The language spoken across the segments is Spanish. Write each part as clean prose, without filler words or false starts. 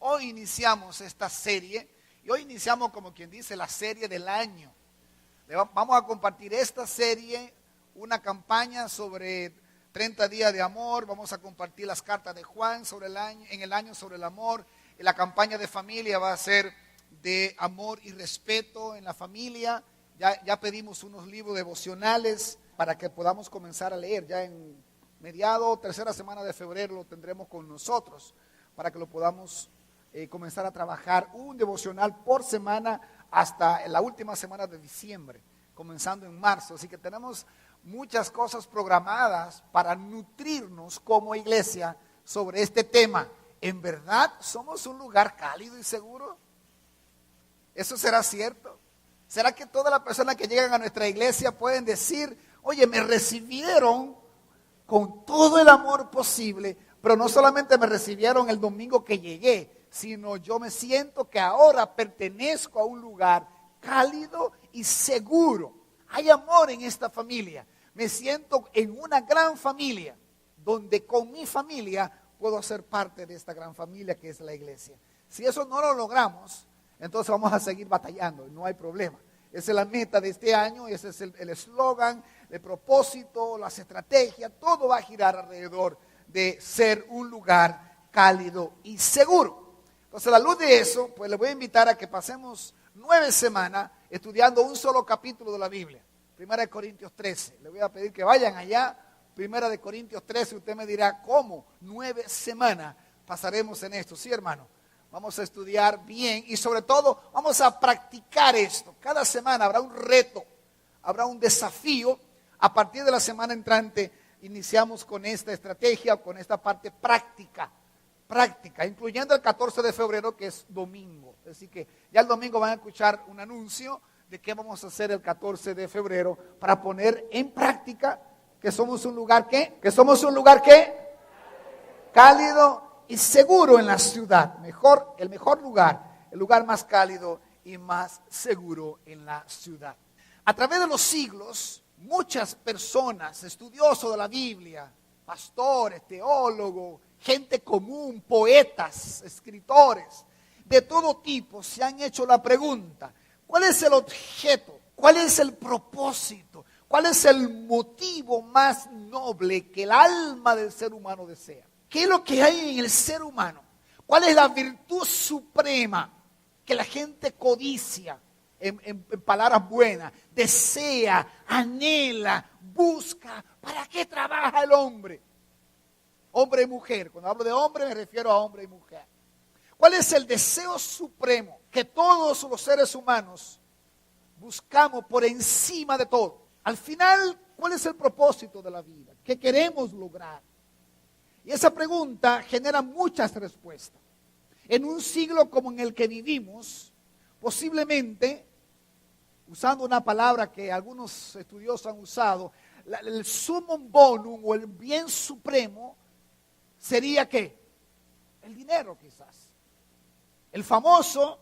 Hoy iniciamos esta serie y hoy iniciamos, como quien dice, la serie del año. Vamos a compartir esta serie, una campaña sobre 30 días de amor. Vamos a compartir las cartas de Juan sobre en el año sobre el amor. Y la campaña de familia va a ser de amor y respeto en la familia. Ya pedimos unos libros devocionales para que podamos comenzar a leer. Ya en mediado, tercera semana de febrero lo tendremos con nosotros para que lo podamos comenzar a trabajar un devocional por semana hasta la última semana de diciembre, comenzando en marzo. Así que tenemos muchas cosas programadas para nutrirnos como iglesia sobre este tema. ¿En verdad somos un lugar cálido y seguro? ¿Eso será cierto? ¿Será que todas las personas que llegan a nuestra iglesia pueden decir, oye, me recibieron con todo el amor posible, pero no solamente me recibieron el domingo que llegué, sino yo me siento que ahora pertenezco a un lugar cálido y seguro? Hay amor en esta familia. Me siento en una gran familia, donde con mi familia puedo ser parte de esta gran familia que es la iglesia. Si eso no lo logramos, entonces vamos a seguir batallando, no hay problema. Esa es la meta de este año, ese es el eslogan, el propósito, las estrategias, todo va a girar alrededor de ser un lugar cálido y seguro. Entonces, a la luz de eso, pues les voy a invitar a que pasemos 9 semanas estudiando un solo capítulo de la Biblia. 1 Corintios 13. Les voy a pedir que vayan allá. 1 Corintios 13, usted me dirá, ¿cómo? 9 semanas pasaremos en esto. Sí, hermano. Vamos a estudiar bien y sobre todo vamos a practicar esto. Cada semana habrá un reto, habrá un desafío. A partir de la semana entrante iniciamos con esta estrategia, con esta parte práctica, incluyendo el 14 de febrero que es domingo. Así que ya el domingo van a escuchar un anuncio de qué vamos a hacer el 14 de febrero para poner en práctica que somos un lugar ¿qué? Que somos un lugar ¿qué? Cálido y seguro en la ciudad. El mejor lugar, el lugar más cálido y más seguro en la ciudad. A través de los siglos, muchas personas, estudiosos de la Biblia, pastores, teólogos, gente común, poetas, escritores, de todo tipo, se han hecho la pregunta: ¿cuál es el objeto? ¿Cuál es el propósito? ¿Cuál es el motivo más noble que el alma del ser humano desea? ¿Qué es lo que hay en el ser humano? ¿Cuál es la virtud suprema que la gente codicia, en palabras buenas, desea, anhela, busca? ¿Para qué trabaja el hombre? Hombre y mujer. Cuando hablo de hombre me refiero a hombre y mujer. ¿Cuál es el deseo supremo que todos los seres humanos buscamos por encima de todo? Al final, ¿cuál es el propósito de la vida? ¿Qué queremos lograr? Y esa pregunta genera muchas respuestas. En un siglo como en el que vivimos, posiblemente, usando una palabra que algunos estudiosos han usado, el sumum bonum o el bien supremo sería ¿qué? El dinero, quizás. El famoso,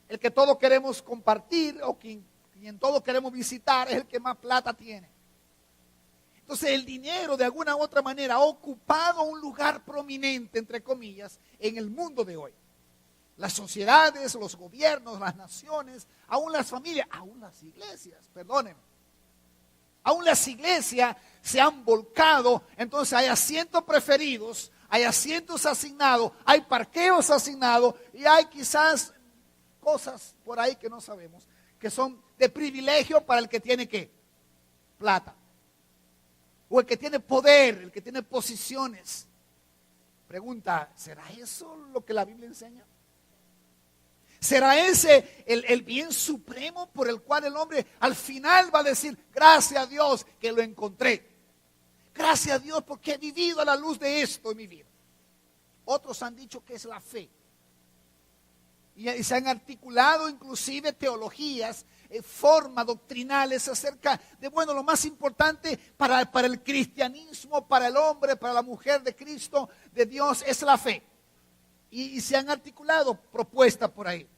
el que todos queremos compartir o quien todos queremos visitar, es el que más plata tiene. Entonces el dinero de alguna u otra manera ha ocupado un lugar prominente, entre comillas, en el mundo de hoy. Las sociedades, los gobiernos, las naciones, aún las familias, aún las iglesias, perdónenme. Aún las iglesias se han volcado, entonces hay asientos preferidos, hay asientos asignados, hay parqueos asignados y hay quizás cosas por ahí que no sabemos, que son de privilegio para el que tiene ¿qué? Plata. O el que tiene poder, el que tiene posiciones. Pregunta, ¿será eso lo que la Biblia enseña? ¿Será ese el bien supremo por el cual el hombre al final va a decir, gracias a Dios que lo encontré? Gracias a Dios porque he vivido a la luz de esto en mi vida. Otros han dicho que es la fe. Y se han articulado inclusive teologías, formas doctrinales acerca de, bueno, lo más importante para el cristianismo, para el hombre, para la mujer de Cristo, de Dios, es la fe. Y se han articulado propuestas por ahí.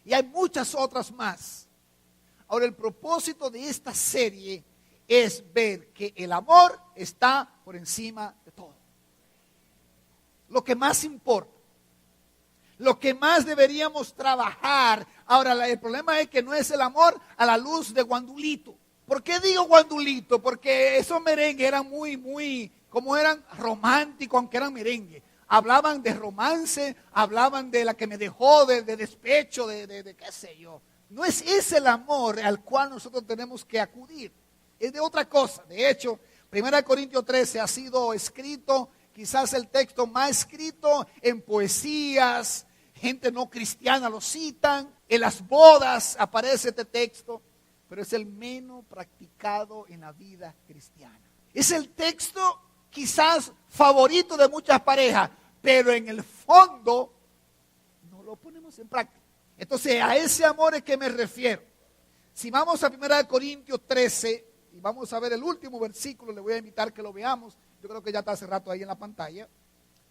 Y hay muchas otras más. Ahora, el propósito de esta serie es ver que el amor está por encima de todo. Lo que más importa. lo que más deberíamos trabajar. Ahora, el problema es que no es el amor a la luz de guandulito. ¿Por qué digo guandulito? Porque esos merengues eran como eran románticos, aunque eran merengue. Hablaban de romance, hablaban de la que me dejó, de despecho, de qué sé yo. No es ese el amor al cual nosotros tenemos que acudir. Es de otra cosa. De hecho, 1 Corintios 13 ha sido escrito, quizás el texto más escrito en poesías. Gente no cristiana lo citan. En las bodas aparece este texto. Pero es el menos practicado en la vida cristiana. Es el texto quizás favorito de muchas parejas, pero en el fondo no lo ponemos en práctica. Entonces, a ese amor es que me refiero. Si vamos a 1 Corintios 13, y vamos a ver el último versículo, le voy a invitar que lo veamos. Yo creo que ya está hace rato ahí en la pantalla.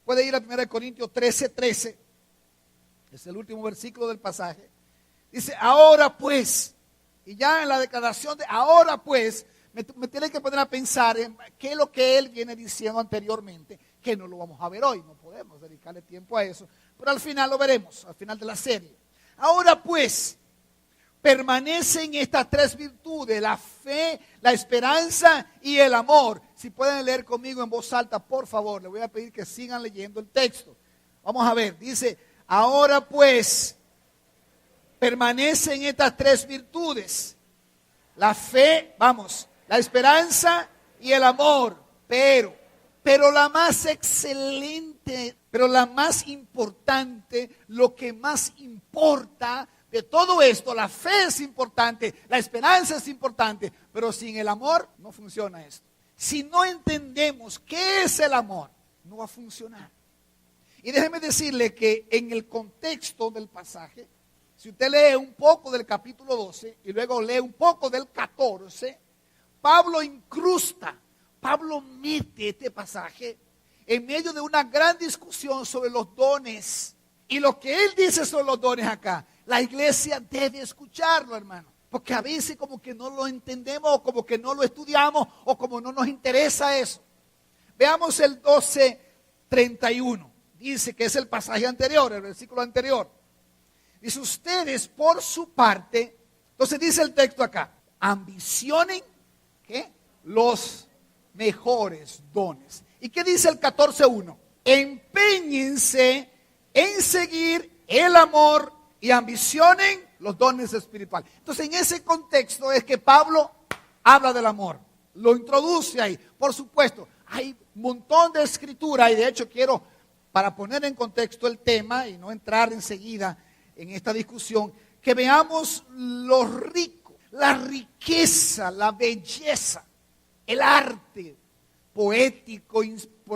Puede ir a 1 Corintios 13. Es el último versículo del pasaje. Dice, ahora pues, y ya en la declaración de ahora pues, me tiene que poner a pensar en qué es lo que él viene diciendo anteriormente, que no lo vamos a ver hoy, no podemos dedicarle tiempo a eso, pero al final lo veremos, al final de la serie. Ahora pues, permanecen estas tres virtudes, la fe, la esperanza y el amor. Si pueden leer conmigo en voz alta, por favor, les voy a pedir que sigan leyendo el texto. Vamos a ver, dice, ahora pues, permanecen estas tres virtudes, la fe, la esperanza y el amor, pero la más excelente, pero la más importante, lo que más importa de todo esto, la fe es importante, la esperanza es importante, pero sin el amor no funciona esto. Si no entendemos qué es el amor, no va a funcionar. Y déjeme decirle que en el contexto del pasaje, si usted lee un poco del capítulo 12 y luego lee un poco del 14, Pablo mete este pasaje en medio de una gran discusión sobre los dones. Y lo que él dice sobre los dones acá, la iglesia debe escucharlo, hermano. Porque a veces como que no lo entendemos, o como que no lo estudiamos, o como no nos interesa eso. Veamos el 12:31. Dice que es el pasaje anterior, el versículo anterior. Dice, ustedes por su parte, entonces dice el texto acá, ambicionen, ¿qué? Los mejores dones. ¿Y qué dice el 14:1? Empeñense en seguir el amor y ambicionen los dones espirituales. Entonces en ese contexto es que Pablo habla del amor, lo introduce ahí. Por supuesto, hay un montón de escritura y de hecho quiero, para poner en contexto el tema y no entrar enseguida en esta discusión, que veamos lo rico, la riqueza, la belleza, el arte poético,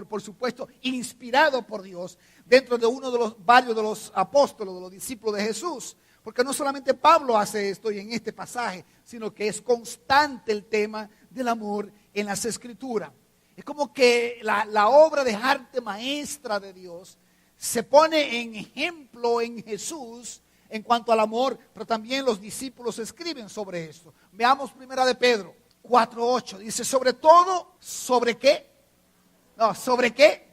por supuesto, inspirado por Dios, dentro de uno de los varios de los apóstoles, de los discípulos de Jesús. Porque no solamente Pablo hace esto y en este pasaje, sino que es constante el tema del amor en las Escrituras. Es como que la obra de arte maestra de Dios se pone en ejemplo en Jesús en cuanto al amor, pero también los discípulos escriben sobre esto. Veamos 1 de Pedro 4:8. Dice, sobre todo, ¿sobre qué? No, ¿sobre qué?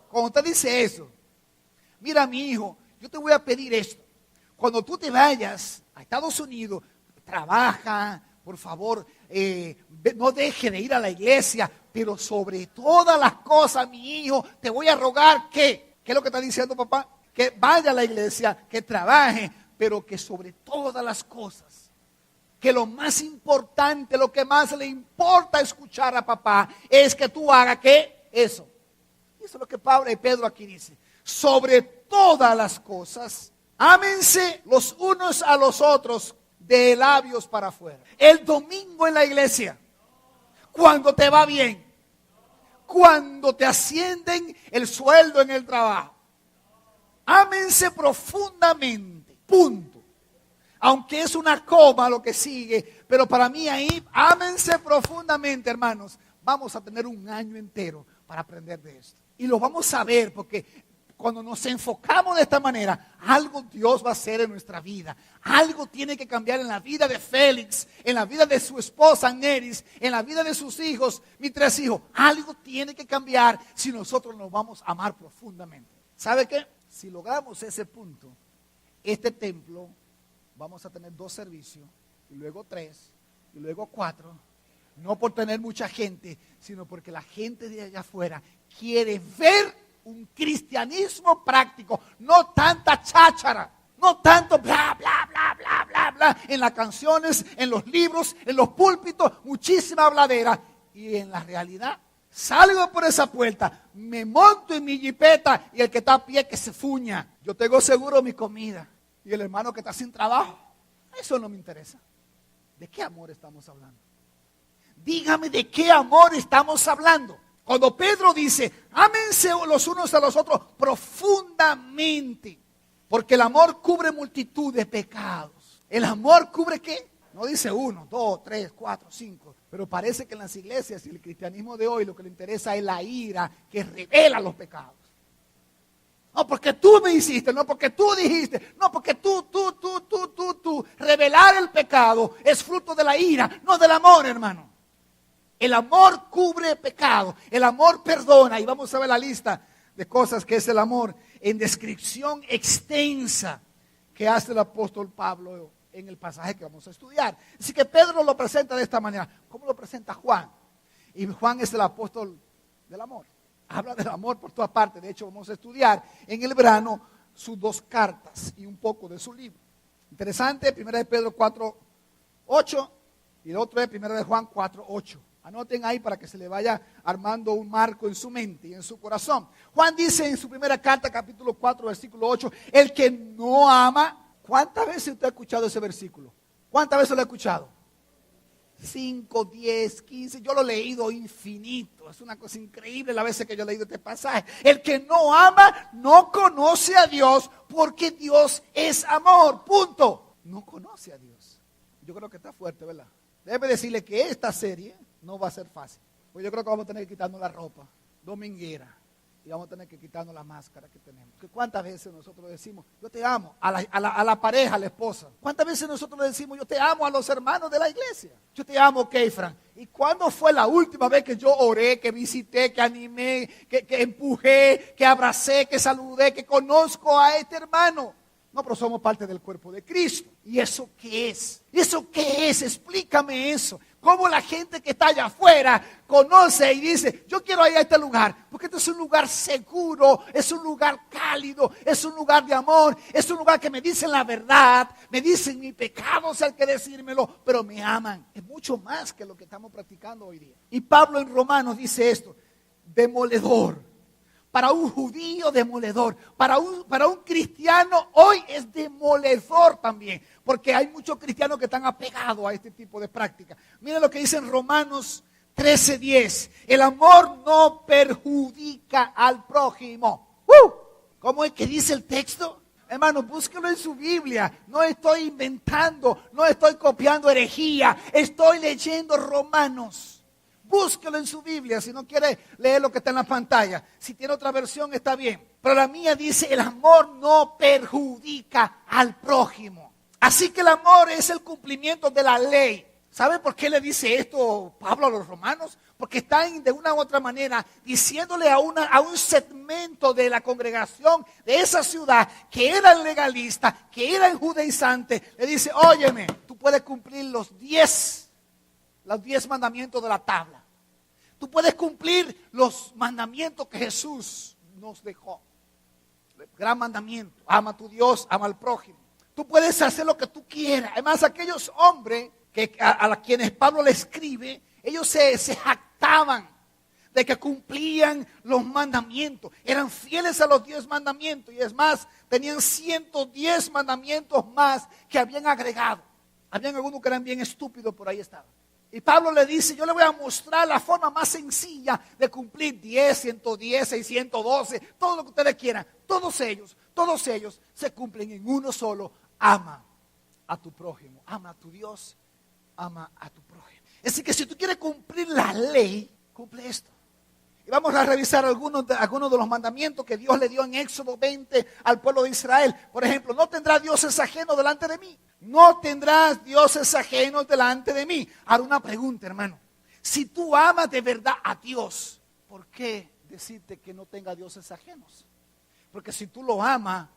Cuando usted dice eso, mira mi hijo, yo te voy a pedir esto. Cuando tú te vayas a Estados Unidos, trabaja, por favor, no deje de ir a la iglesia, pero sobre todas las cosas, mi hijo, te voy a rogar que... ¿Qué es lo que está diciendo papá? Que vaya a la iglesia, que trabaje, pero que sobre todas las cosas, que lo más importante, lo que más le importa escuchar a papá, es que tú hagas ¿qué? Eso. Eso es lo que Pedro aquí dice. Sobre todas las cosas, ámense los unos a los otros de labios para afuera. El domingo en la iglesia, cuando te va bien, cuando te ascienden el sueldo en el trabajo. Ámense profundamente, punto. Aunque es una coma lo que sigue, pero para mí ahí, ámense profundamente, hermanos. Vamos a tener un año entero para aprender de esto. Y lo vamos a ver porque cuando nos enfocamos de esta manera, algo Dios va a hacer en nuestra vida. Algo tiene que cambiar en la vida de Félix, en la vida de su esposa Neris, en la vida de sus hijos, mis 3 hijos. Algo tiene que cambiar si nosotros nos vamos a amar profundamente. ¿Sabe qué? Si logramos ese punto, este templo vamos a tener 2 servicios, y luego 3, y luego 4, no por tener mucha gente, sino porque la gente de allá afuera quiere ver un cristianismo práctico, no tanta cháchara, no tanto bla, bla, bla, bla, bla, bla, en las canciones, en los libros, en los púlpitos, muchísima habladera, y en la realidad, salgo por esa puerta, me monto en mi jipeta y el que está a pie que se fuña. Yo tengo seguro mi comida. Y el hermano que está sin trabajo, eso no me interesa. ¿De qué amor estamos hablando? Dígame de qué amor estamos hablando. Cuando Pedro dice, ámense los unos a los otros profundamente, porque el amor cubre multitud de pecados. ¿El amor cubre qué? No dice 1, 2, 3, 4, 5. Pero parece que en las iglesias y el cristianismo de hoy lo que le interesa es la ira que revela los pecados. No, porque tú me hiciste, no porque tú dijiste, no porque tú. Revelar el pecado es fruto de la ira, no del amor, hermano. El amor cubre pecado, el amor perdona. Y vamos a ver la lista de cosas que es el amor en descripción extensa que hace el apóstol Pablo en el pasaje que vamos a estudiar. Así que Pedro lo presenta de esta manera. ¿Cómo lo presenta Juan? Y Juan es el apóstol del amor. Habla del amor por toda parte. De hecho, vamos a estudiar en el verano sus 2 cartas y un poco de su libro. Interesante, 1 de Pedro 4:8 y el otro es 1 de Juan 4:8. Anoten ahí para que se le vaya armando un marco en su mente y en su corazón. Juan dice en su primera carta, capítulo 4, versículo 8, el que no ama. ¿Cuántas veces usted ha escuchado ese versículo? ¿Cuántas veces lo ha escuchado? 5, 10, 15, yo lo he leído infinito. Es una cosa increíble las veces que yo he leído este pasaje. El que no ama no conoce a Dios, porque Dios es amor, punto. No conoce a Dios. Yo creo que está fuerte, ¿verdad? Debe decirle que esta serie no va a ser fácil. Pues yo creo que vamos a tener que quitarnos la ropa dominguera y vamos a tener que quitarnos la máscara que tenemos. ¿Cuántas veces nosotros decimos, yo te amo a la pareja, a la esposa? ¿Cuántas veces nosotros le decimos, yo te amo a los hermanos de la iglesia? Yo te amo, Keifran. ¿Y cuándo fue la última vez que yo oré, que visité, que animé, que empujé, que abracé, que saludé, que conozco a este hermano? No, pero somos parte del cuerpo de Cristo. ¿Y eso qué es? ¿Eso qué es? Explícame eso. ¿Cómo la gente que está allá afuera conoce y dice, yo quiero ir a este lugar? Porque este es un lugar seguro, es un lugar cálido, es un lugar de amor, es un lugar que me dicen la verdad, me dicen mi pecado, si hay que decírmelo, pero me aman. Es mucho más que lo que estamos practicando hoy día. Y Pablo en Romanos dice esto, demoledor. Para un judío, demoledor. Para un cristiano, hoy es demoledor también. Porque hay muchos cristianos que están apegados a este tipo de práctica. Miren lo que dice en Romanos 13:10. El amor no perjudica al prójimo. ¿Cómo es que dice el texto? Hermano, búsquelo en su Biblia. No estoy inventando, no estoy copiando herejía. Estoy leyendo Romanos. Búsquelo en su Biblia, si no quiere leer lo que está en la pantalla. Si tiene otra versión está bien. Pero la mía dice, el amor no perjudica al prójimo. Así que el amor es el cumplimiento de la ley. ¿Sabe por qué le dice esto Pablo a los romanos? Porque están de una u otra manera diciéndole a un segmento de la congregación de esa ciudad que eran legalistas, que eran judaizantes. Le dice, óyeme, tú puedes cumplir los 10 mandamientos de la tabla. Tú puedes cumplir los mandamientos que Jesús nos dejó. El gran mandamiento, ama a tu Dios, ama al prójimo. Tú puedes hacer lo que tú quieras. Además, aquellos hombres a quienes Pablo le escribe, ellos se jactaban de que cumplían los mandamientos. Eran fieles a los 10 mandamientos. Y es más, tenían 110 mandamientos más que habían agregado. Habían algunos que eran bien estúpidos, por ahí estaban. Y Pablo le dice, yo le voy a mostrar la forma más sencilla de cumplir 10, 110, 612, todo lo que ustedes quieran. Todos ellos se cumplen en uno solo. Ama a tu prójimo, ama a tu Dios, ama a tu prójimo. Así que si tú quieres cumplir la ley, cumple esto. Y vamos a revisar algunos de los mandamientos que Dios le dio en Éxodo 20 al pueblo de Israel. Por ejemplo, no tendrás dioses ajenos delante de mí. No tendrás dioses ajenos delante de mí. Ahora una pregunta, hermano. Si tú amas de verdad a Dios, ¿por qué decirte que no tenga dioses ajenos? Porque si tú lo amas,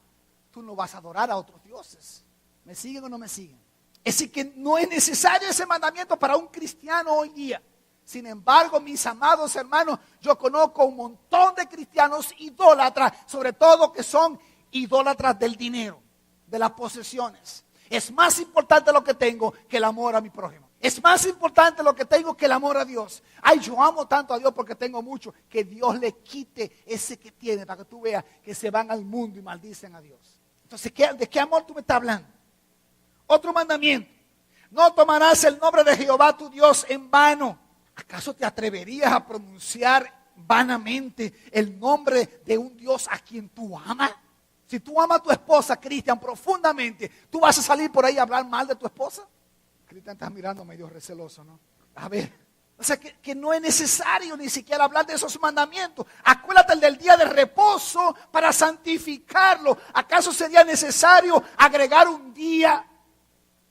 tú no vas a adorar a otros dioses. ¿Me siguen o no me siguen? Es decir, que no es necesario ese mandamiento para un cristiano hoy día. Sin embargo, mis amados hermanos, yo conozco un montón de cristianos idólatras, sobre todo que son idólatras del dinero, de las posesiones. Es más importante lo que tengo que el amor a mi prójimo. Es más importante lo que tengo que el amor a Dios. Ay, yo amo tanto a Dios porque tengo mucho. Que Dios le quite ese que tiene para que tú veas que se van al mundo y maldicen a Dios. Entonces, ¿de qué amor tú me estás hablando? Otro mandamiento. No tomarás el nombre de Jehová tu Dios en vano. ¿Acaso te atreverías a pronunciar vanamente el nombre de un Dios a quien tú amas? Si tú amas a tu esposa, Cristian, profundamente, ¿tú vas a salir por ahí a hablar mal de tu esposa? Cristian, estás mirando medio receloso, ¿no? A ver, o sea que no es necesario ni siquiera hablar de esos mandamientos. Acuérdate del día de reposo para santificarlo. ¿Acaso sería necesario agregar un día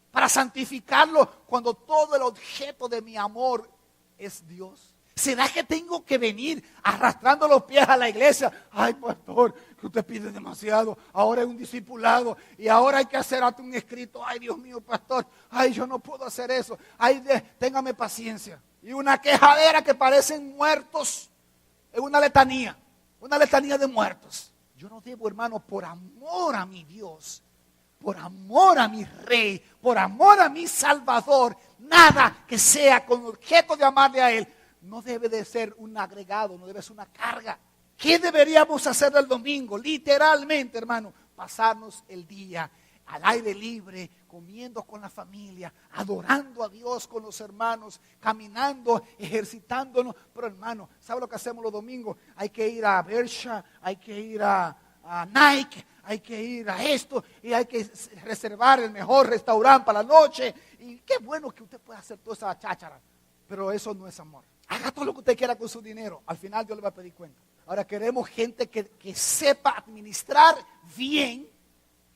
para santificarlo cuando todo el objeto de mi amor es Dios? ¿Será que tengo que venir arrastrando los pies a la iglesia? Ay, pastor, que usted pide demasiado. Ahora es un discipulado y ahora hay que hacer hasta un escrito. Ay, Dios mío, pastor. Ay, yo no puedo hacer eso. Ay, téngame paciencia. Y una quejadera que parecen muertos. Es una letanía de muertos. Yo no debo, hermano, por amor a mi Dios, por amor a mi Rey, por amor a mi Salvador, nada que sea con objeto de amarle a Él, no debe de ser un agregado, no debe ser una carga. ¿Qué deberíamos hacer el domingo? Literalmente, hermano, pasarnos el día al aire libre, comiendo con la familia, adorando a Dios con los hermanos, caminando, ejercitándonos. Pero hermano, ¿sabe lo que hacemos los domingos? Hay que ir a Bershka, hay que ir a Nike, hay que ir a esto y hay que reservar el mejor restaurante para la noche. Y qué bueno que usted pueda hacer toda esa cháchara, pero eso no es amor. Haga todo lo que usted quiera con su dinero, al final Dios le va a pedir cuenta. Ahora queremos gente que sepa administrar bien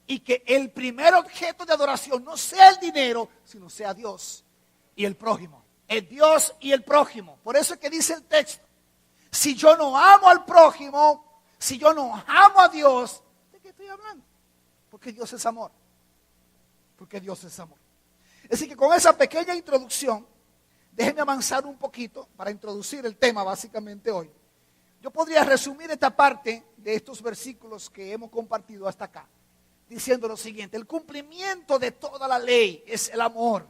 y que el primer objeto de adoración no sea el dinero, sino sea Dios y el prójimo. El Dios y el prójimo. Por eso es que dice el texto, si yo no amo al prójimo, si yo no amo a Dios, ¿de qué estoy hablando? Porque Dios es amor. Porque Dios es amor. Así que con esa pequeña introducción, déjenme avanzar un poquito para introducir el tema básicamente hoy. Yo podría resumir esta parte de estos versículos que hemos compartido hasta acá, diciendo lo siguiente: el cumplimiento de toda la ley es el amor.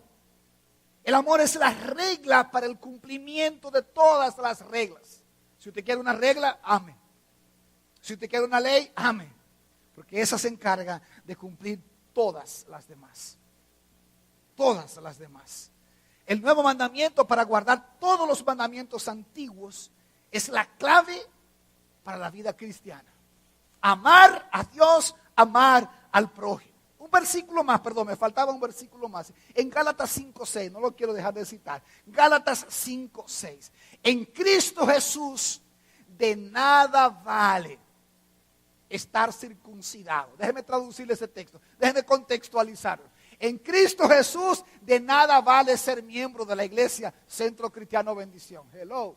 El amor es la regla para el cumplimiento de todas las reglas. Si usted quiere una regla, ame. Si usted quiere una ley, ame. Porque esa se encarga de cumplir todas las demás. Todas las demás. El nuevo mandamiento para guardar todos los mandamientos antiguos es la clave para la vida cristiana. Amar a Dios, amar al prójimo. Un versículo más, perdón, me faltaba un versículo más. En Gálatas 5:6, no lo quiero dejar de citar. Gálatas 5:6. En Cristo Jesús de nada vale estar circuncidado. Déjeme traducirle ese texto, déjeme contextualizarlo. En Cristo Jesús de nada vale ser miembro de la iglesia Centro Cristiano Bendición. Hello.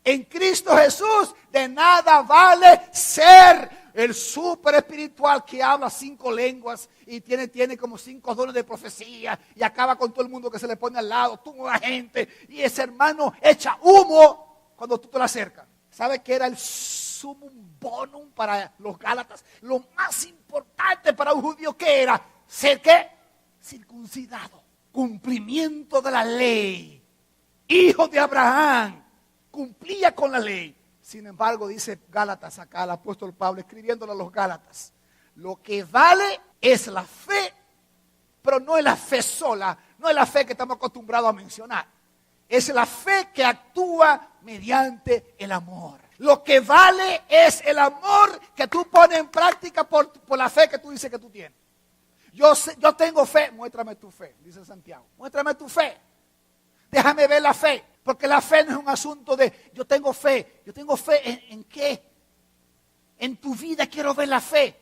En Cristo Jesús de nada vale ser el súper espiritual que habla 5 lenguas y tiene como 5 dones de profecía y acaba con todo el mundo que se le pone al lado, tumba a la gente y ese hermano echa humo cuando tú te lo acercas. ¿Sabe qué era el sumum bonum para los Gálatas? Lo más importante para un judío, ¿qué era? ¿Ser qué? Circuncidado. Cumplimiento de la ley. Hijo de Abraham. Cumplía con la ley. Sin embargo, dice Gálatas acá, el apóstol Pablo, escribiéndolo a los Gálatas: lo que vale es la fe, pero no es la fe sola, no es la fe que estamos acostumbrados a mencionar. Es la fe que actúa mediante el amor. Lo que vale es el amor que tú pones en práctica por la fe que tú dices que tú tienes. Yo tengo fe, muéstrame tu fe, dice Santiago. Muéstrame tu fe. Déjame ver la fe. Porque la fe no es un asunto de yo tengo fe. Yo tengo fe ¿en qué? En tu vida quiero ver la fe.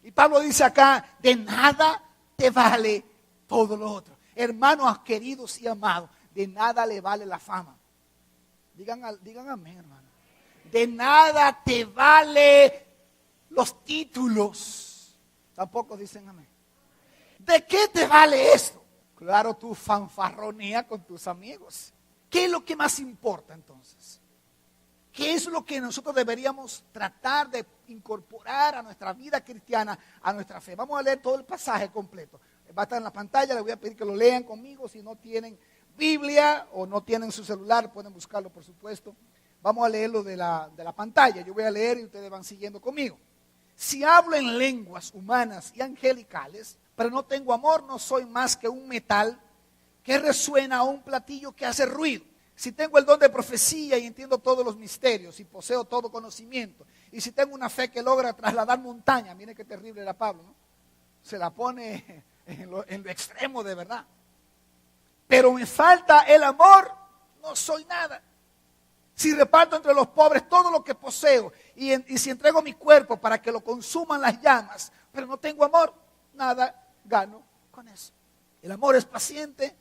Y Pablo dice acá, de nada te vale todo lo otro. Hermanos queridos y amados, de nada le vale la fama. Digan amén, hermano. De nada te vale los títulos. Tampoco dicen amén. ¿De qué te vale esto? Claro, tu fanfarronía con tus amigos. ¿Qué es lo que más importa entonces? ¿Qué es lo que nosotros deberíamos tratar de incorporar a nuestra vida cristiana, a nuestra fe? Vamos a leer todo el pasaje completo. Va a estar en la pantalla, les voy a pedir que lo lean conmigo. Si no tienen Biblia o no tienen su celular, pueden buscarlo, por supuesto. Vamos a leerlo de la pantalla. Yo voy a leer y ustedes van siguiendo conmigo. Si hablo en lenguas humanas y angelicales, pero no tengo amor, no soy más que un metal que resuena o un platillo que hace ruido. Si tengo el don de profecía y entiendo todos los misterios y poseo todo conocimiento, y si tengo una fe que logra trasladar montañas, miren qué terrible era Pablo, ¿no? Se la pone en lo extremo de verdad. Pero me falta el amor, no soy nada. Si reparto entre los pobres todo lo que poseo y si entrego mi cuerpo para que lo consuman las llamas, pero no tengo amor, nada gano con eso. El amor es paciente,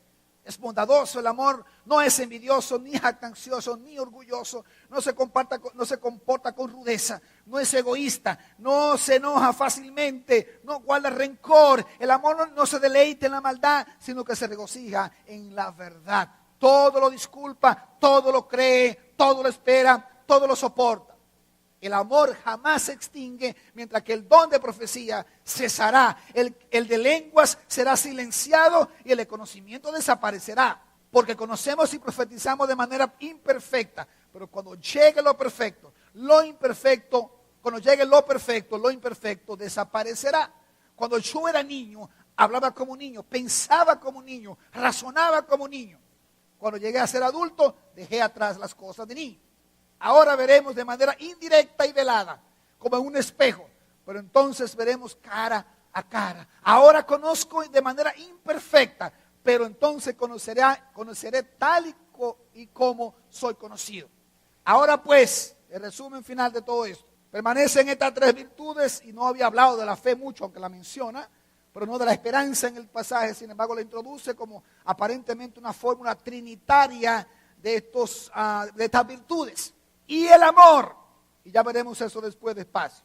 es bondadoso, el amor no es envidioso, ni jactancioso, ni orgulloso, no se comporta con rudeza, no es egoísta, no se enoja fácilmente, no guarda rencor. El amor no se deleita en la maldad, sino que se regocija en la verdad. Todo lo disculpa, todo lo cree, todo lo espera, todo lo soporta. El amor jamás se extingue, mientras que el don de profecía cesará. El de lenguas será silenciado y el de conocimiento desaparecerá. Porque conocemos y profetizamos de manera imperfecta. Pero cuando llegue lo perfecto, lo imperfecto, cuando llegue lo perfecto, lo imperfecto desaparecerá. Cuando yo era niño, hablaba como niño, pensaba como niño, razonaba como niño. Cuando llegué a ser adulto, dejé atrás las cosas de niño. Ahora veremos de manera indirecta y velada, como en un espejo, pero entonces veremos cara a cara. Ahora conozco de manera imperfecta, pero entonces conoceré tal y como soy conocido. Ahora pues, el resumen final de todo esto, permanecen estas tres virtudes, y no había hablado de la fe mucho, aunque la menciona, pero no de la esperanza en el pasaje. Sin embargo, la introduce como aparentemente una fórmula trinitaria de estas virtudes. Y el amor, y ya veremos eso después despacio,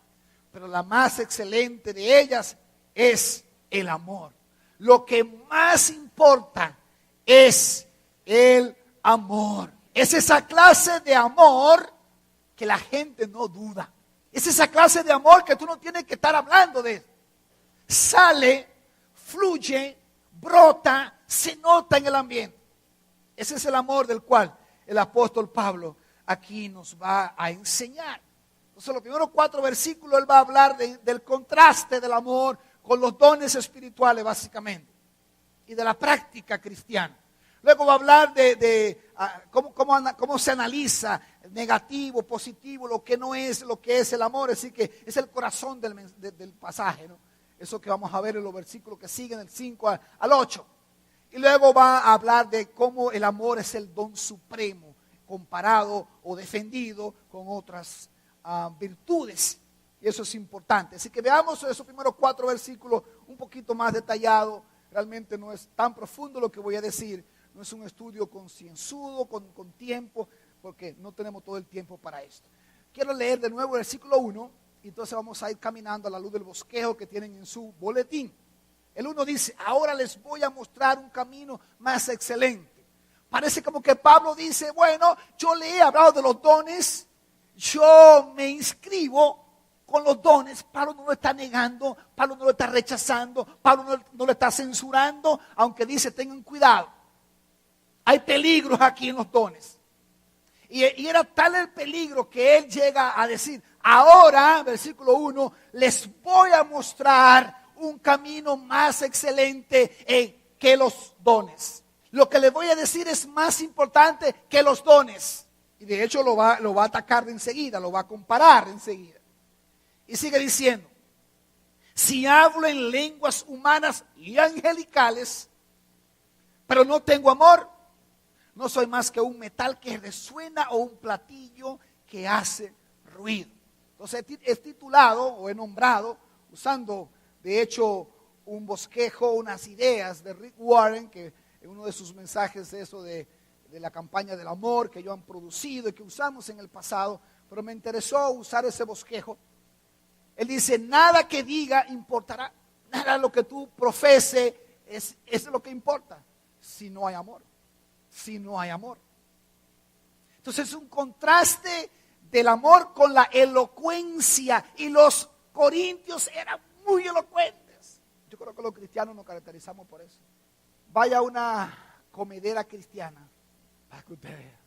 pero la más excelente de ellas es el amor. Lo que más importa es el amor. Es esa clase de amor que la gente no duda. Es esa clase de amor que tú no tienes que estar hablando de. Sale, fluye, brota, se nota en el ambiente. Ese es el amor del cual el apóstol Pablo aquí nos va a enseñar. Entonces, los primeros 4 versículos él va a hablar del contraste del amor con los dones espirituales, básicamente, y de la práctica cristiana. Luego va a hablar de cómo se analiza negativo, positivo, lo que no es, lo que es el amor. Así que es el corazón del pasaje, ¿no? Eso que vamos a ver en los versículos que siguen, del 5 al 8. Y luego va a hablar de cómo el amor es el don supremo, comparado o defendido con otras virtudes. Y eso es importante. Así que veamos esos primeros 4 versículos un poquito más detallados. Realmente no es tan profundo lo que voy a decir. No es un estudio concienzudo, con tiempo, porque no tenemos todo el tiempo para esto. Quiero leer de nuevo el versículo 1, y entonces vamos a ir caminando a la luz del bosquejo que tienen en su boletín. El 1 dice: ahora les voy a mostrar un camino más excelente. Parece como que Pablo dice: bueno, yo le he hablado de los dones, yo me inscribo con los dones. Pablo no lo está negando, Pablo no lo está rechazando, Pablo no lo está censurando, aunque dice: tengan cuidado, hay peligros aquí en los dones. Y era tal el peligro que él llega a decir: ahora, versículo 1, les voy a mostrar un camino más excelente que los dones. Lo que les voy a decir es más importante que los dones. Y de hecho lo va a atacar de enseguida, lo va a comparar de enseguida. Y sigue diciendo: si hablo en lenguas humanas y angelicales, pero no tengo amor, no soy más que un metal que resuena o un platillo que hace ruido. Entonces es titulado o he nombrado, usando de hecho un bosquejo, unas ideas de Rick Warren, que en uno de sus mensajes de eso de la campaña del amor que ellos han producido y que usamos en el pasado, pero me interesó usar ese bosquejo. Él dice, nada que diga importará. Nada de lo que tú profeses es lo que importa. Si no hay amor. Si no hay amor. Entonces es un contraste del amor con la elocuencia. Y los corintios eran muy elocuentes. Yo creo que los cristianos nos caracterizamos por eso. Vaya a una comedera cristiana para que usted vea.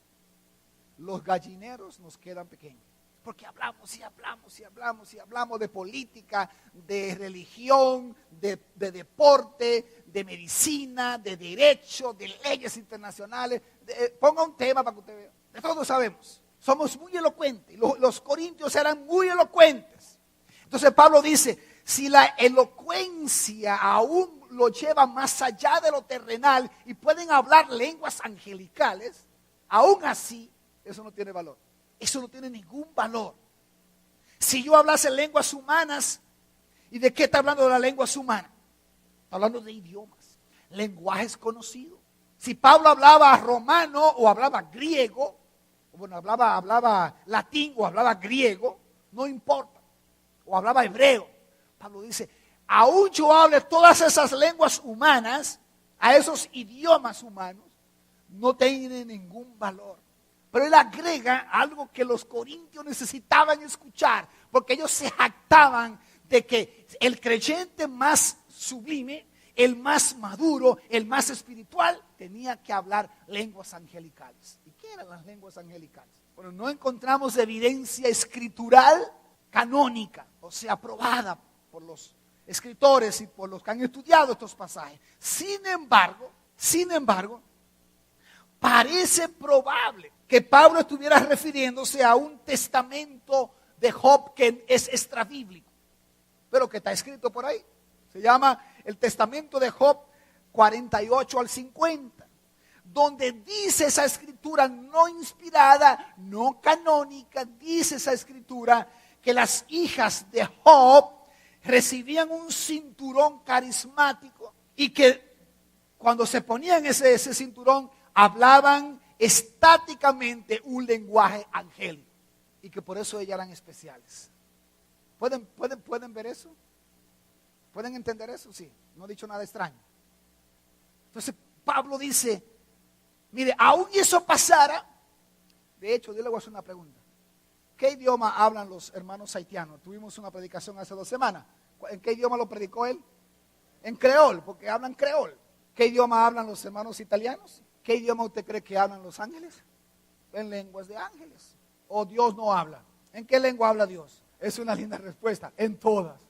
Los gallineros nos quedan pequeños. Porque hablamos y hablamos y hablamos y hablamos de política, de religión, de deporte, de medicina, de derecho, de leyes internacionales. Ponga un tema para que usted vea. De todos sabemos. Somos muy elocuentes. Los corintios eran muy elocuentes. Entonces Pablo dice, si la elocuencia aún lo lleva más allá de lo terrenal y pueden hablar lenguas angelicales, aún así eso no tiene valor. Eso no tiene ningún valor. Si yo hablase lenguas humanas, ¿y de qué está hablando de las lenguas humanas? Está hablando de idiomas, lenguajes conocidos. Si Pablo hablaba romano o hablaba griego, bueno, hablaba latín o hablaba griego, no importa. O hablaba hebreo. Pablo dice, aún yo hable todas esas lenguas humanas, a esos idiomas humanos, no tiene ningún valor. Pero él agrega algo que los corintios necesitaban escuchar, porque ellos se jactaban de que el creyente más sublime, el más maduro, el más espiritual, tenía que hablar lenguas angelicales. ¿Y qué eran las lenguas angelicales? Bueno, no encontramos evidencia escritural canónica, o sea, aprobada por los escritores y por los que han estudiado estos pasajes. Sin embargo, parece probable que Pablo estuviera refiriéndose a un testamento de Job que es extrabíblico, pero que está escrito por ahí. Se llama el testamento de Job 48 al 50, donde dice esa escritura no inspirada, no canónica, dice esa escritura que las hijas de Job recibían un cinturón carismático y que cuando se ponían ese cinturón hablaban estáticamente un lenguaje angélico y que por eso ellas eran especiales. ¿Pueden ver eso? ¿Pueden entender eso? Sí, no he dicho nada extraño. Entonces Pablo dice, mire, aún eso pasara, de hecho yo le voy a hacer una pregunta. ¿Qué idioma hablan los hermanos haitianos? Tuvimos una predicación hace 2 semanas. ¿En qué idioma lo predicó él? En creol, porque hablan creol. ¿Qué idioma hablan los hermanos italianos? ¿Qué idioma usted cree que hablan los ángeles? En lenguas de ángeles. ¿O Dios no habla? ¿En qué lengua habla Dios? Es una linda respuesta. En todas.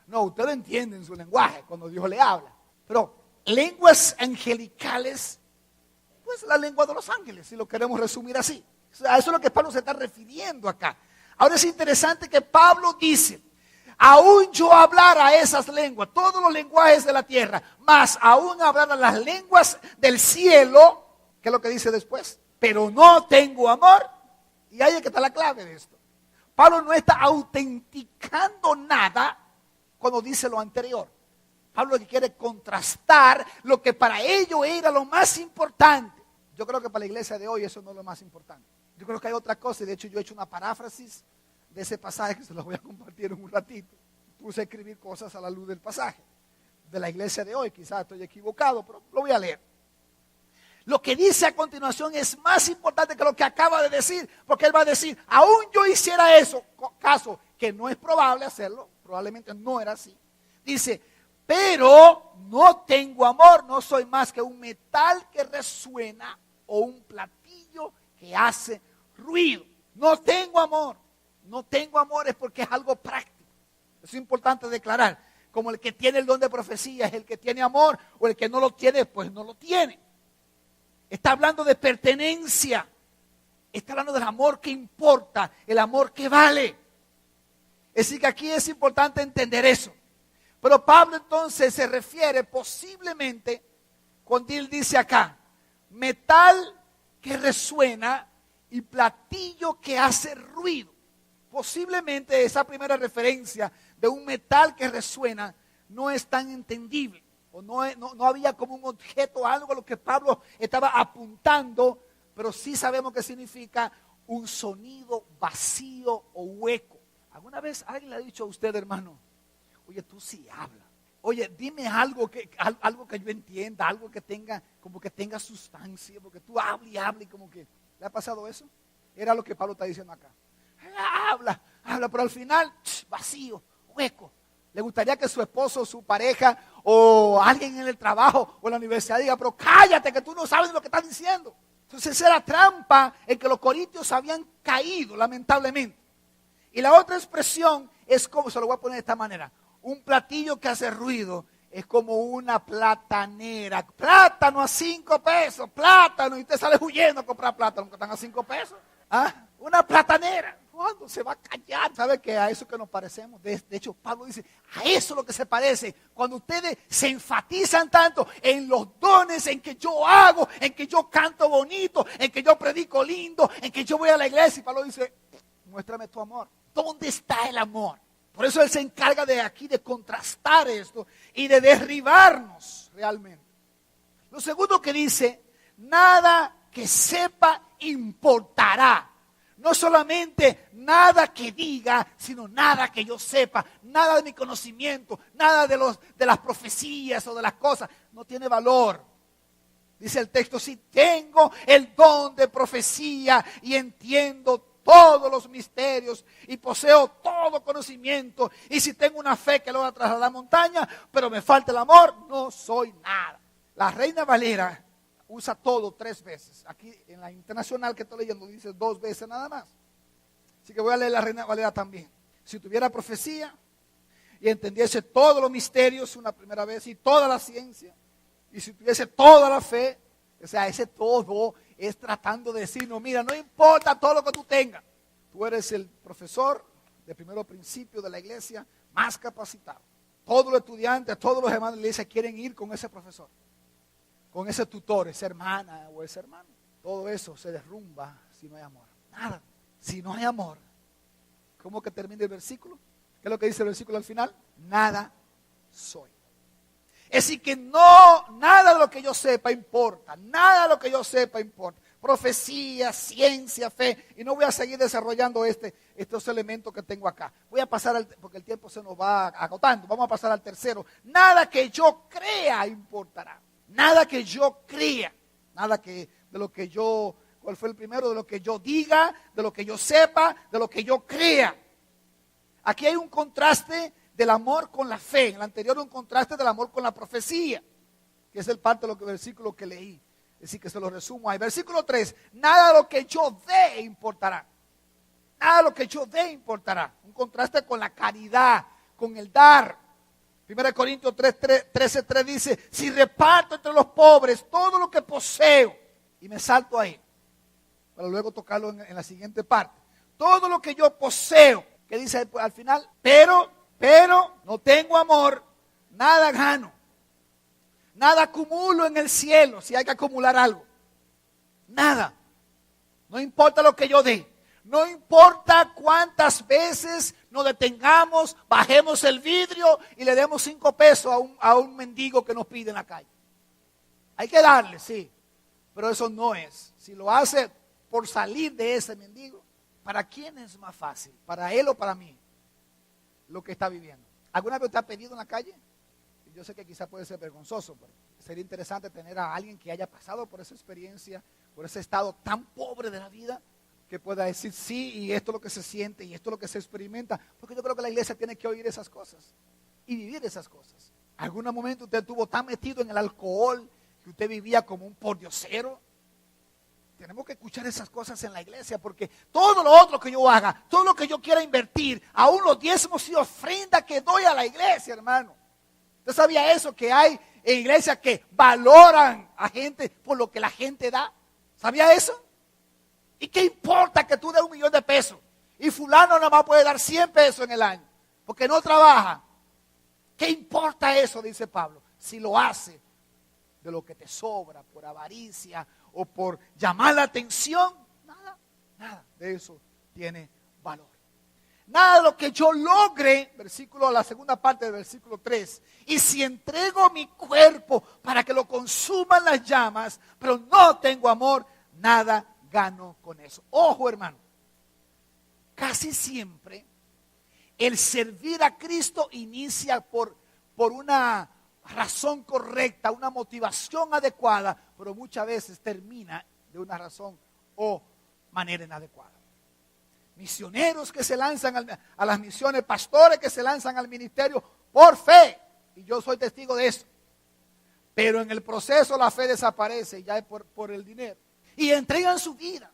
No, usted lo entiende en su lenguaje cuando Dios le habla. Pero lenguas angelicales, pues la lengua de los ángeles, si lo queremos resumir así. O sea, eso es lo que Pablo se está refiriendo acá. Ahora es interesante que Pablo dice, aún yo hablara esas lenguas, todos los lenguajes de la tierra, más aún hablara las lenguas del cielo, ¿qué es lo que dice después? Pero no tengo amor. Y ahí es que está la clave de esto. Pablo no está autenticando nada cuando dice lo anterior. Pablo lo que quiere contrastar lo que para ellos era lo más importante. Yo creo que para la iglesia de hoy eso no es lo más importante. Yo creo que hay otra cosa, y de hecho yo he hecho una paráfrasis de ese pasaje que se los voy a compartir en un ratito. Puse a escribir cosas a la luz del pasaje de la iglesia de hoy. Quizás estoy equivocado, pero lo voy a leer. Lo que dice a continuación es más importante que lo que acaba de decir, porque él va a decir, aún yo hiciera eso, caso que no es probable hacerlo, probablemente no era así. Dice, pero no tengo amor, no soy más que un metal que resuena o un platillo que hace ruido. No tengo amor. No tengo amor es porque es algo práctico. Es importante declarar. Como el que tiene el don de profecía es el que tiene amor, o el que no lo tiene, pues no lo tiene. Está hablando de pertenencia. Está hablando del amor que importa, el amor que vale. Es decir, que aquí es importante entender eso. Pero Pablo entonces se refiere posiblemente, cuando él dice acá, metal que resuena y platillo que hace ruido. Posiblemente esa primera referencia de un metal que resuena no es tan entendible. O no había como un objeto, algo a lo que Pablo estaba apuntando, pero sí sabemos que significa un sonido vacío o hueco. ¿Alguna vez alguien le ha dicho a usted, hermano, oye, tú sí hablas? Oye, dime algo que yo entienda, algo que tenga, como que tenga sustancia, porque tú hablas y como que, ¿le ha pasado eso? Era lo que Pablo está diciendo acá. Habla, pero al final, vacío, hueco. Le gustaría que su esposo, su pareja, o alguien en el trabajo, o en la universidad diga, pero cállate que tú no sabes lo que estás diciendo. Entonces esa era trampa en que los corintios habían caído, lamentablemente. Y la otra expresión es como, se lo voy a poner de esta manera, un platillo que hace ruido es como una platanera. Plátano a 5 pesos, plátano, y usted sale huyendo a comprar plátano que están a 5 pesos. ¿Ah? Una platanera. ¿Cuándo se va a callar? ¿Sabe que a eso que nos parecemos? De hecho, Pablo dice, a eso es lo que se parece. Cuando ustedes se enfatizan tanto en los dones, en que yo hago, en que yo canto bonito, en que yo predico lindo, en que yo voy a la iglesia. Y Pablo dice, muéstrame tu amor. ¿Dónde está el amor? Por eso él se encarga de aquí de contrastar esto y de derribarnos realmente. Lo segundo que dice, nada que sepa importará. No solamente nada que diga, sino nada que yo sepa, nada de mi conocimiento, nada de las profecías o de las cosas, no tiene valor. Dice el texto, si tengo el don de profecía y entiendo todos los misterios y poseo todo conocimiento, y si tengo una fe que logra trasladar la montaña, pero me falta el amor, no soy nada. La Reina Valera usa todo 3 veces. Aquí en la internacional que estoy leyendo dice 2 veces nada más. Así que voy a leer la Reina Valera también. Si tuviera profecía y entendiese todos los misterios una primera vez y toda la ciencia, y si tuviese toda la fe, o sea, ese todo es tratando de decir, no, mira, no importa todo lo que tú tengas. Tú eres el profesor de primero principio de la iglesia más capacitado. Todos los estudiantes, todos los hermanos de la iglesia quieren ir con ese profesor, con ese tutor, esa hermana o ese hermano. Todo eso se derrumba si no hay amor. Nada. Si no hay amor, ¿cómo que termina el versículo? ¿Qué es lo que dice el versículo al final? Nada soy. Es decir que nada de lo que yo sepa importa. Nada de lo que yo sepa importa. Profecía, ciencia, fe. Y no voy a seguir desarrollando estos elementos que tengo acá. Voy a pasar, porque el tiempo se nos va agotando. Vamos a pasar al tercero. Nada que yo crea importará. Nada que yo crea. Nada que de lo que yo, ¿cuál fue el primero? De lo que yo diga, de lo que yo sepa, de lo que yo crea. Aquí hay un contraste del amor con la fe. En el anterior un contraste del amor con la profecía, que es el parte de los versículos que leí. Es decir, que se lo resumo ahí. Versículo 3, nada de lo que yo dé importará. Nada de lo que yo dé importará. Un contraste con la caridad, con el dar. 1 Corintios 13:3 dice, si reparto entre los pobres todo lo que poseo, y me salto ahí, para luego tocarlo en la siguiente parte. Todo lo que yo poseo, que dice al final, pero no tengo amor, nada gano. Nada acumulo en el cielo, si hay que acumular algo. Nada. No importa lo que yo dé. No importa cuántas veces nos detengamos, bajemos el vidrio y le demos 5 pesos a un mendigo que nos pide en la calle. Hay que darle, sí. Pero eso no es. Si lo hace por salir de ese mendigo, ¿para quién es más fácil? ¿Para él o para mí? Lo que está viviendo. ¿Alguna vez usted ha pedido en la calle? Yo sé que quizás puede ser vergonzoso, pero sería interesante tener a alguien que haya pasado por esa experiencia, por ese estado tan pobre de la vida, que pueda decir sí, y esto es lo que se siente, y esto es lo que se experimenta, porque yo creo que la iglesia tiene que oír esas cosas y vivir esas cosas. ¿Algún momento usted estuvo tan metido en el alcohol que usted vivía como un pordiosero? Tenemos que escuchar esas cosas en la iglesia, porque todo lo otro que yo haga, todo lo que yo quiera invertir, aún los diezmos y ofrenda que doy a la iglesia, hermano. ¿Usted sabía eso? Que hay en iglesias que valoran a gente por lo que la gente da. ¿Sabía eso? ¿Y qué importa que tú des 1 millón de pesos y fulano nada más puede dar 100 pesos en el año porque no trabaja? ¿Qué importa eso? Dice Pablo. Si lo hace de lo que te sobra, por avaricia o por llamar la atención, nada de eso tiene valor. Nada de lo que yo logre, la segunda parte del versículo 3, y si entrego mi cuerpo para que lo consuman las llamas, pero no tengo amor, nada gano con eso. Ojo, hermano, casi siempre El servir a Cristo inicia por una razón correcta, una motivación adecuada, pero muchas veces termina de una razón o manera inadecuada. Misioneros que se lanzan a las misiones, pastores que se lanzan al ministerio por fe, y yo soy testigo de eso. Pero en el proceso la fe desaparece y ya es por el dinero. Y entregan su vida.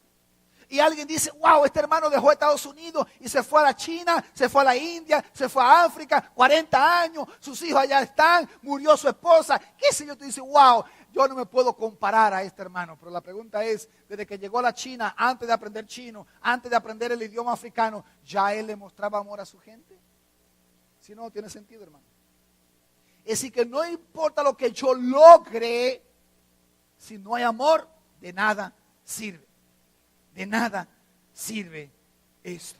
Y alguien dice, wow, este hermano dejó Estados Unidos y se fue a la China, se fue a la India, se fue a África, 40 años, sus hijos allá están, murió su esposa. ¿Qué sé yo? Tú dices, wow, yo no me puedo comparar a este hermano. Pero la pregunta es, desde que llegó a la China, antes de aprender chino, antes de aprender el idioma africano, ¿ya él le mostraba amor a su gente? Si no, tiene sentido, hermano. Es decir, que no importa lo que yo logre, si no hay amor, de nada sirve. De nada sirve esto.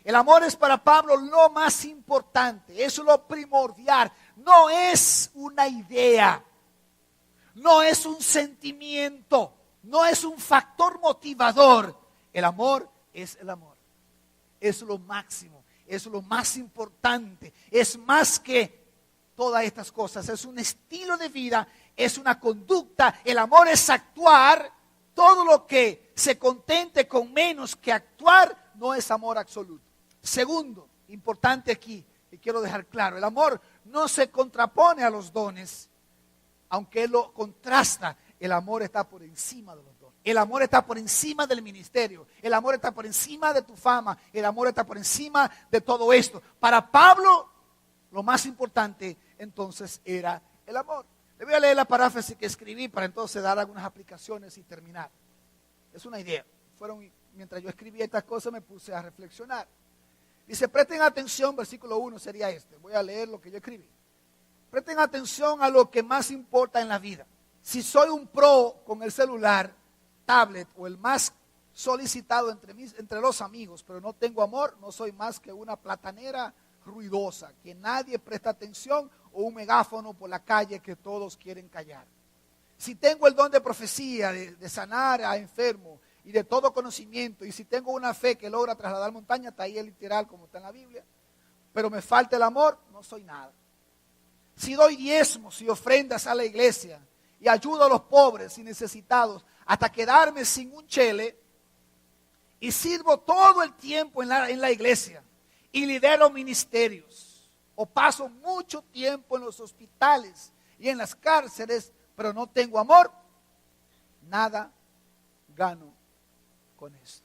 El amor es para Pablo lo más importante, es lo primordial. No es una idea, no es un sentimiento, no es un factor motivador. El amor es el amor. Es lo máximo, es lo más importante, es más que todas estas cosas. Es un estilo de vida, es una conducta. El amor es actuar. Todo lo que se contente con menos que actuar no es amor absoluto. Segundo, importante aquí, y quiero dejar claro, el amor no se contrapone a los dones, aunque él lo contrasta. El amor está por encima de los dones. El amor está por encima del ministerio. El amor está por encima de tu fama. El amor está por encima de todo esto. Para Pablo, lo más importante entonces era el amor. Le voy a leer la paráfrasis que escribí para entonces dar algunas aplicaciones y terminar. Es una idea. Mientras yo escribía estas cosas me puse a reflexionar. Dice, presten atención, versículo 1 sería este. Voy a leer lo que yo escribí. Presten atención a lo que más importa en la vida. Si soy un pro con el celular, tablet o el más solicitado entre los amigos, pero no tengo amor, no soy más que una platanera ruidosa, que nadie presta atención, o un megáfono por la calle que todos quieren callar. Si tengo el don de profecía, de sanar a enfermos y de todo conocimiento, y si tengo una fe que logra trasladar montañas, está ahí el literal como está en la Biblia, pero me falta el amor, no soy nada. Si doy diezmos y ofrendas a la iglesia y ayudo a los pobres y necesitados hasta quedarme sin un chele, y sirvo todo el tiempo en la iglesia y lidero ministerios, o paso mucho tiempo en los hospitales y en las cárceles, pero no tengo amor, nada gano con eso.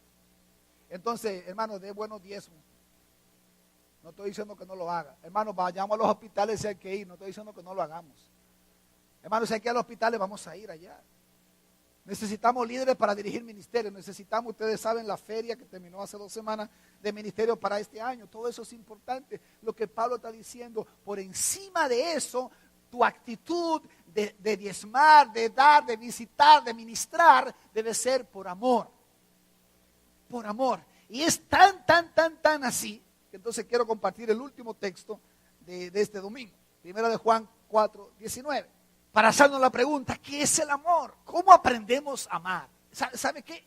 Entonces, hermanos, dé buenos diezmos. No estoy diciendo que no lo haga. Hermanos, vayamos a los hospitales si hay que ir. No estoy diciendo que no lo hagamos. Hermanos, si hay que ir a los hospitales, vamos a ir allá. Necesitamos líderes para dirigir ministerios. Necesitamos, ustedes saben, la feria que terminó hace 2 semanas de ministerio para este año. Todo eso es importante. Lo que Pablo está diciendo, por encima de eso, tu actitud de diezmar, de dar, de visitar, de ministrar, debe ser por amor. Por amor. Y es tan así, que entonces quiero compartir el último texto de este domingo. Primero de Juan 4:19. Para hacernos la pregunta, ¿qué es el amor? ¿Cómo aprendemos a amar? ¿Sabe qué?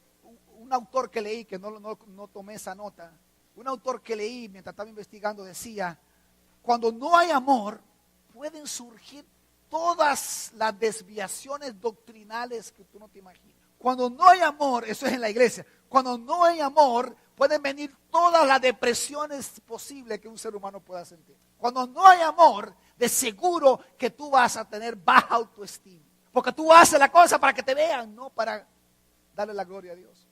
Un autor que leí, que no tomé esa nota, un autor que leí mientras estaba investigando decía, cuando no hay amor, pueden surgir todas las desviaciones doctrinales que tú no te imaginas. Cuando no hay amor, eso es en la iglesia, cuando no hay amor, pueden venir todas las depresiones posibles que un ser humano pueda sentir. Cuando no hay amor, de seguro que tú vas a tener baja autoestima. Porque tú haces la cosa para que te vean, no para darle la gloria a Dios.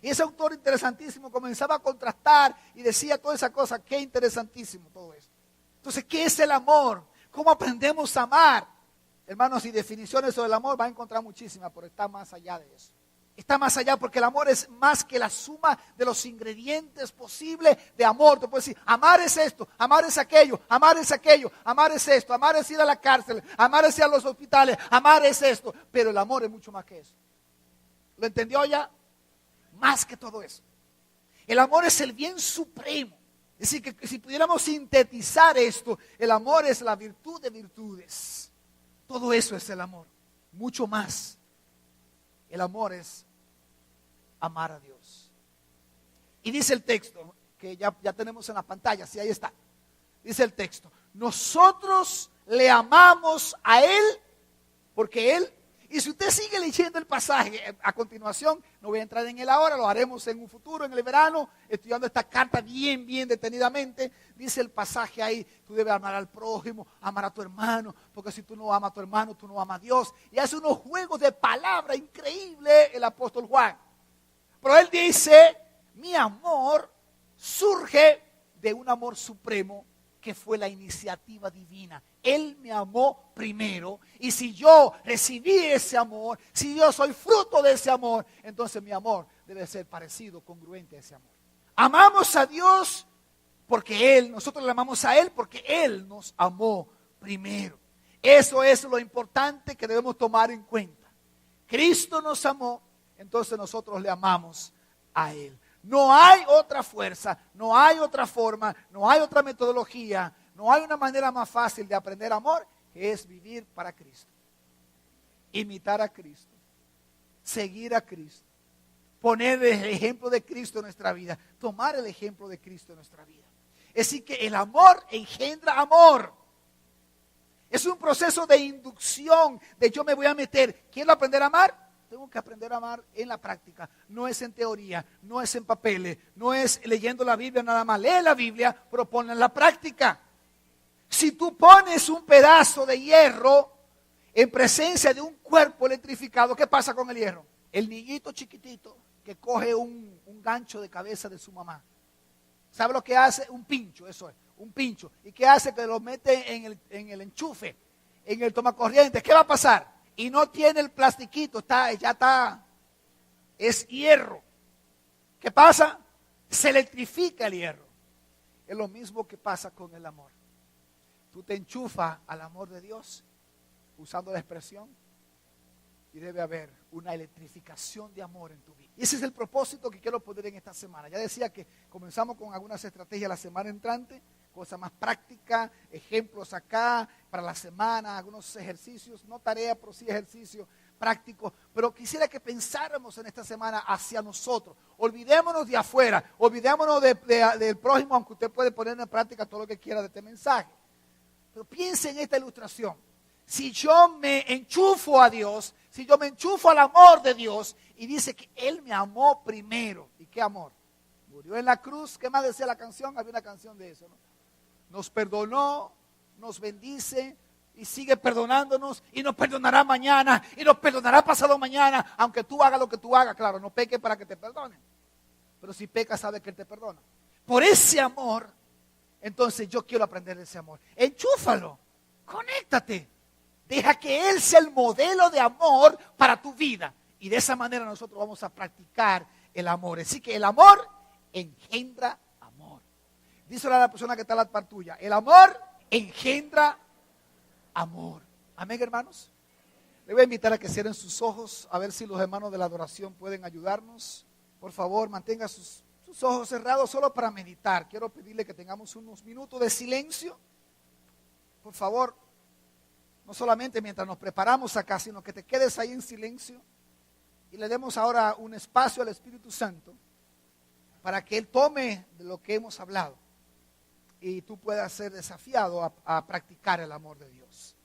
Y ese autor interesantísimo comenzaba a contrastar y decía toda esa cosa. Qué interesantísimo todo esto. Entonces, ¿qué es el amor? ¿Cómo aprendemos a amar? Hermanos, y definiciones sobre el amor va a encontrar muchísimas, pero está más allá de eso. Está más allá porque el amor es más que la suma de los ingredientes posibles de amor. Tú puedes decir, amar es esto, amar es aquello, amar es aquello, amar es esto, amar es ir a la cárcel, amar es ir a los hospitales, amar es esto. Pero el amor es mucho más que eso. ¿Lo entendió ya? Más que todo eso. El amor es el bien supremo. Es decir, que si pudiéramos sintetizar esto, el amor es la virtud de virtudes. Todo eso es el amor, mucho más. El amor es amar a Dios. Y dice el texto, que ya tenemos en la pantalla. Sí, ahí está. Dice el texto: nosotros le amamos a Él porque Él... Y si usted sigue leyendo el pasaje a continuación, no voy a entrar en él ahora, lo haremos en un futuro, en el verano, estudiando esta carta bien detenidamente. Dice el pasaje ahí: tú debes amar al prójimo, amar a tu hermano, porque si tú no amas a tu hermano, tú no amas a Dios. Y hace unos juegos de palabras increíbles el apóstol Juan. Pero él dice: mi amor surge de un amor supremo que fue la iniciativa divina. Él me amó primero, y si yo recibí ese amor, si yo soy fruto de ese amor, entonces mi amor debe ser parecido, congruente a ese amor. Amamos a Dios porque nosotros le amamos a Él porque Él nos amó primero. Eso es lo importante que debemos tomar en cuenta. Cristo nos amó, entonces nosotros le amamos a Él. No hay otra fuerza, no hay otra forma, no hay otra metodología, no hay una manera más fácil de aprender amor que es vivir para Cristo. Imitar a Cristo, seguir a Cristo, poner el ejemplo de Cristo en nuestra vida, tomar el ejemplo de Cristo en nuestra vida. Es decir, que el amor engendra amor. Es un proceso de inducción, de yo me voy a meter. ¿Quiero aprender a amar? Tengo que aprender a amar en la práctica. No es en teoría, no es en papeles, no es leyendo la Biblia nada más. Lee la Biblia, pero ponla en la práctica. Si tú pones un pedazo de hierro en presencia de un cuerpo electrificado, ¿qué pasa con el hierro? El niñito chiquitito que coge un gancho de cabeza de su mamá. ¿Sabe lo que hace? Un pincho, eso es, un pincho. ¿Y qué hace? Que lo mete en el enchufe, en el tomacorriente. ¿Qué va a pasar? Y no tiene el plastiquito, es hierro. ¿Qué pasa? Se electrifica el hierro. Es lo mismo que pasa con el amor. Tú te enchufas al amor de Dios usando la expresión y debe haber una electrificación de amor en tu vida. Y ese es el propósito que quiero poner en esta semana. Ya decía que comenzamos con algunas estrategias la semana entrante, cosas más prácticas, ejemplos acá para la semana, algunos ejercicios, no tareas, pero sí ejercicios prácticos. Pero quisiera que pensáramos en esta semana hacia nosotros. Olvidémonos de afuera, olvidémonos del prójimo, aunque usted puede poner en práctica todo lo que quiera de este mensaje. Pero piense en esta ilustración. Si yo me enchufo a Dios, si yo me enchufo al amor de Dios, y dice que Él me amó primero. ¿Y qué amor? Murió en la cruz. ¿Qué más decía la canción? Había una canción de eso, ¿no? Nos perdonó, nos bendice y sigue perdonándonos y nos perdonará mañana y nos perdonará pasado mañana, aunque tú hagas lo que tú hagas. Claro, no peques para que te perdonen, pero si pecas sabes que Él te perdona. Por ese amor, entonces yo quiero aprender de ese amor. Enchúfalo, conéctate, deja que Él sea el modelo de amor para tu vida, y de esa manera nosotros vamos a practicar el amor. Así que el amor engendra amor. Díselo a la persona que está a la par tuya: el amor engendra amor. Amén, hermanos. Le voy a invitar a que cierren sus ojos, a ver si los hermanos de la adoración pueden ayudarnos. Por favor, mantenga sus ojos cerrados solo para meditar. Quiero pedirle que tengamos unos minutos de silencio. Por favor, no solamente mientras nos preparamos acá, sino que te quedes ahí en silencio y le demos ahora un espacio al Espíritu Santo para que Él tome de lo que hemos hablado y tú puedas ser desafiado a practicar el amor de Dios.